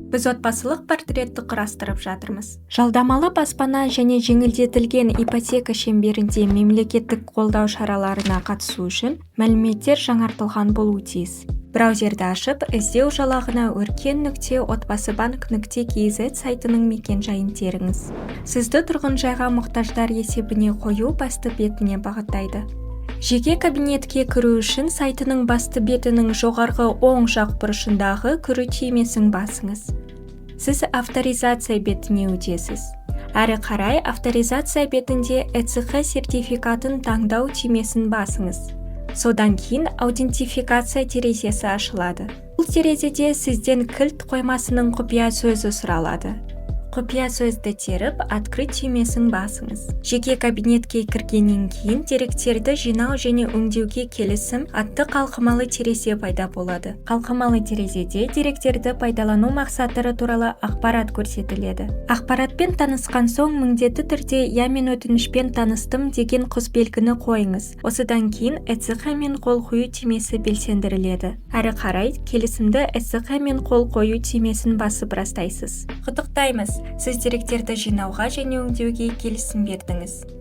Біз отбасылық портретті құрастырып жатырмыз. Жалдамалы баспана және жеңілдетілген ипотека шеңберінде мемлекеттік қолдау шараларына қатысу үшін мәліметтер жаңартылған болуы тиіс. Браузерді ашып, іздеу жалағына өркен.отбасыбанк.kz сайтының мекен-жайын теріңіз. Сізді тұрғын жайға мұқтаждар есебіне қою басты бетіне бағыттайды. Жеке кабинетке кіру үшін сайтының басты бетінің жоғарғы оң жақ бұрышындағы кіру түймесін басыңыз. Сіз авторизация бетіне өтесіз. Әрі қарай авторизация бетінде ЭЦХ сертификатын таңдау түймесін басыңыз. Содан кейін аутентификация терезесі ашылады. Бұл терезеде сізден кілт қоймасының құпия сөзі сұралады. Құпия сөзді теріп, открыть түймесін басыңыз. Жеке кабинетке кіргеннен кейін деректерді жинау және өңдеуге келісім атты қалқымалы терезе пайда болады. Қалқымалы терезеде деректерді пайдалану мақсаттары туралы ақпарат көрсетіледі. Ақпаратпен танысқан соң міндетті түрде «Я мен өтінішпен таныстым» деген құсбелгіні қойыңыз. Осыдан кейін ЭЦХ мен қол қою түймесі белсендіріледі. Әрі қарай келісімді ЭЦХ мен қол қою түймесін басып растайсыз. Құттықтаймыз! Сіз деректерді жинауға және өңдеуге келісім бердіңіз.